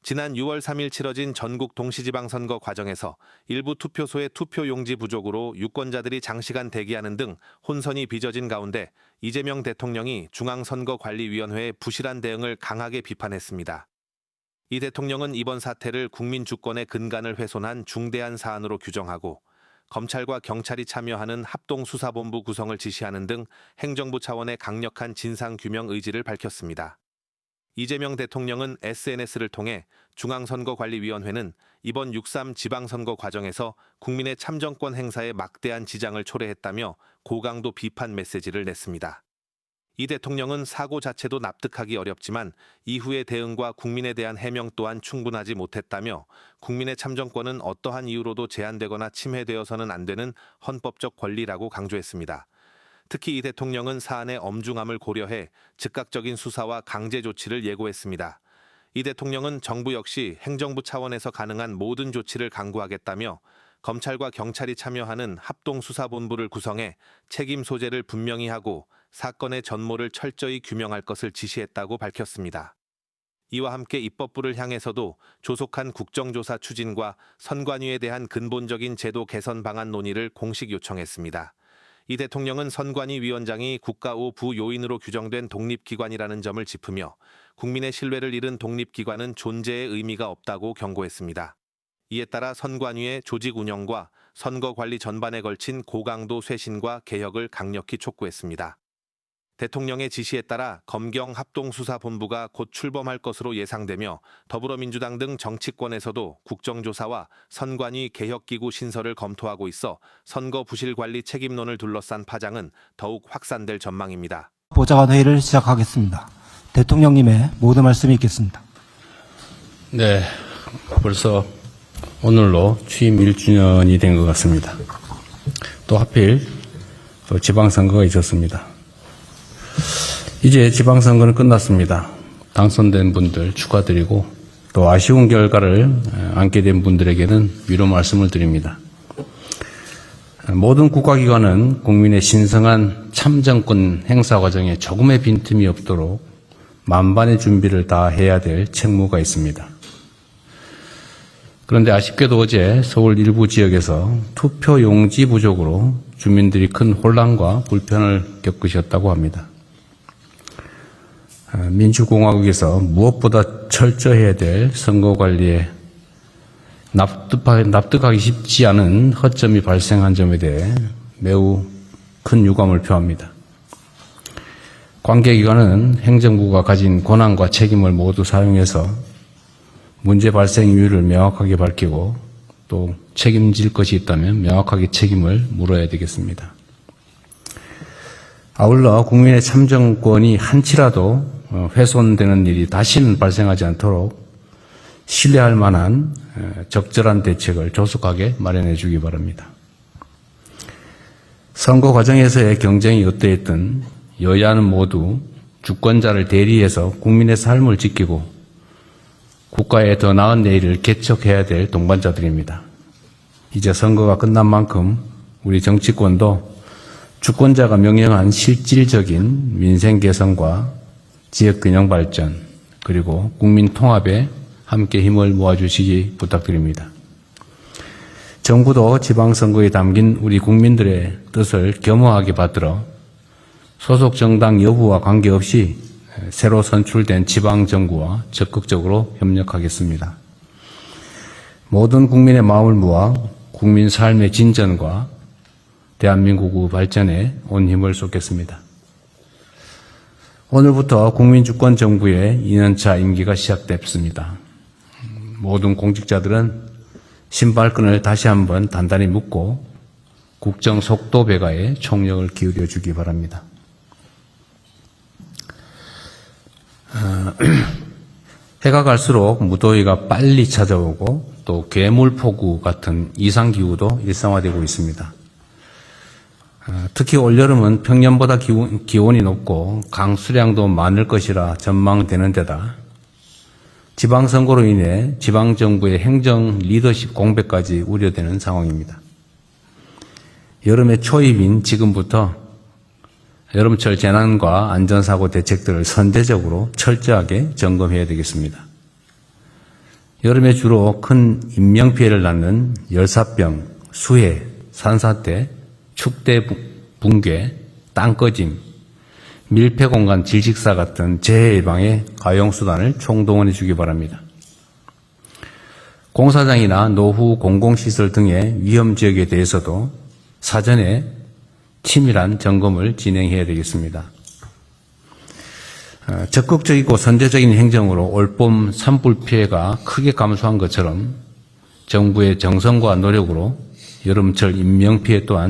지난 6월 3일 치러진 전국 동시지방선거 과정에서 일부 투표소의 투표용지 부족으로 유권자들이 장시간 대기하는 등 혼선이 빚어진 가운데 이재명 대통령이 중앙선거관리위원회의 부실한 대응을 강하게 비판했습니다. 이 대통령은 이번 사태를 국민 주권의 근간을 훼손한 중대한 사안으로 규정하고 검찰과 경찰이 참여하는 합동수사본부 구성을 지시하는 등 행정부 차원의 강력한 진상규명 의지를 밝혔습니다. 이재명 대통령은 SNS를 통해 중앙선거관리위원회는 이번 6.3 지방선거 과정에서 국민의 참정권 행사에 막대한 지장을 초래했다며 고강도 비판 메시지를 냈습니다. 이 대통령은 사고 자체도 납득하기 어렵지만 이후의 대응과 국민에 대한 해명 또한 충분하지 못했다며 국민의 참정권은 어떠한 이유로도 제한되거나 침해되어서는 안 되는 헌법적 권리라고 강조했습니다. 특히 이 대통령은 사안의 엄중함을 고려해 즉각적인 수사와 강제 조치를 예고했습니다. 이 대통령은 정부 역시 행정부 차원에서 가능한 모든 조치를 강구하겠다며 검찰과 경찰이 참여하는 합동수사본부를 구성해 책임 소재를 분명히 하고 사건의 전모를 철저히 규명할 것을 지시했다고 밝혔습니다. 이와 함께 입법부를 향해서도 조속한 국정조사 추진과 선관위에 대한 근본적인 제도 개선 방안 논의를 공식 요청했습니다. 이 대통령은 선관위 위원장이 국가오 부요인으로 규정된 독립기관이라는 점을 짚으며 국민의 신뢰를 잃은 독립기관은 존재의 의미가 없다고 경고했습니다. 이에 따라 선관위의 조직 운영과 선거 관리 전반에 걸친 고강도 쇄신과 개혁을 강력히 촉구했습니다. 대통령의 지시에 따라 검경합동수사본부가 곧 출범할 것으로 예상되며 더불어민주당 등 정치권에서도 국정조사와 선관위 개혁기구 신설을 검토하고 있어 선거 부실 관리 책임론을 둘러싼 파장은 더욱 확산될 전망입니다. 보좌관 회의를 시작하겠습니다. 대통령님의 모든 말씀이 있겠습니다. 네, 벌써 오늘로 취임 1주년이 된 것 같습니다. 또 하필 또 지방선거가 있었습니다. 이제 지방선거는 끝났습니다. 당선된 분들 축하드리고 또 아쉬운 결과를 안게 된 분들에게는 위로 말씀을 드립니다. 모든 국가기관은 국민의 신성한 참정권 행사 과정에 조금의 빈틈이 없도록 만반의 준비를 다 해야 될 책무가 있습니다. 그런데 아쉽게도 어제 서울 일부 지역에서 투표용지 부족으로 주민들이 큰 혼란과 불편을 겪으셨다고 합니다. 민주공화국에서 무엇보다 철저해야 될 선거관리에 납득하기 쉽지 않은 허점이 발생한 점에 대해 매우 큰 유감을 표합니다. 관계기관은 행정부가 가진 권한과 책임을 모두 사용해서 문제 발생 이유를 명확하게 밝히고 또 책임질 것이 있다면 명확하게 책임을 물어야 되겠습니다. 아울러 국민의 참정권이 한치라도 훼손되는 일이 다시는 발생하지 않도록 신뢰할 만한 적절한 대책을 조속하게 마련해 주기 바랍니다. 선거 과정에서의 경쟁이 어떠했든 여야는 모두 주권자를 대리해서 국민의 삶을 지키고 국가의 더 나은 내일을 개척해야 될 동반자들입니다. 이제 선거가 끝난 만큼 우리 정치권도 주권자가 명령한 실질적인 민생 개선과 지역 균형 발전 그리고 국민 통합에 함께 힘을 모아주시기 부탁드립니다. 정부도 지방선거에 담긴 우리 국민들의 뜻을 겸허하게 받들어 소속 정당 여부와 관계없이 새로 선출된 지방정부와 적극적으로 협력하겠습니다. 모든 국민의 마음을 모아 국민 삶의 진전과 대한민국 발전에 온 힘을 쏟겠습니다. 오늘부터 국민주권정부의 2년차 임기가 시작됐습니다. 모든 공직자들은 신발끈을 다시 한번 단단히 묶고 국정 속도 배가에 총력을 기울여 주기 바랍니다. 해가 갈수록 무더위가 빨리 찾아오고 또 괴물폭우 같은 이상기후도 일상화되고 있습니다. 특히 올여름은 평년보다 기온이 높고 강수량도 많을 것이라 전망되는 데다 지방선거로 인해 지방정부의 행정 리더십 공백까지 우려되는 상황입니다. 여름의 초입인 지금부터 여름철 재난과 안전사고 대책들을 선제적으로 철저하게 점검해야 되겠습니다. 여름에 주로 큰 인명피해를 낳는 열사병, 수해, 산사태, 축대 붕괴, 땅꺼짐, 밀폐공간 질식사 같은 재해 예방에 가용수단을 총동원해 주기 바랍니다. 공사장이나 노후 공공시설 등의 위험지역에 대해서도 사전에 치밀한 점검을 진행해야 되겠습니다. 적극적이고 선제적인 행정으로 올봄 산불 피해가 크게 감소한 것처럼 정부의 정성과 노력으로 여름철 인명피해 또한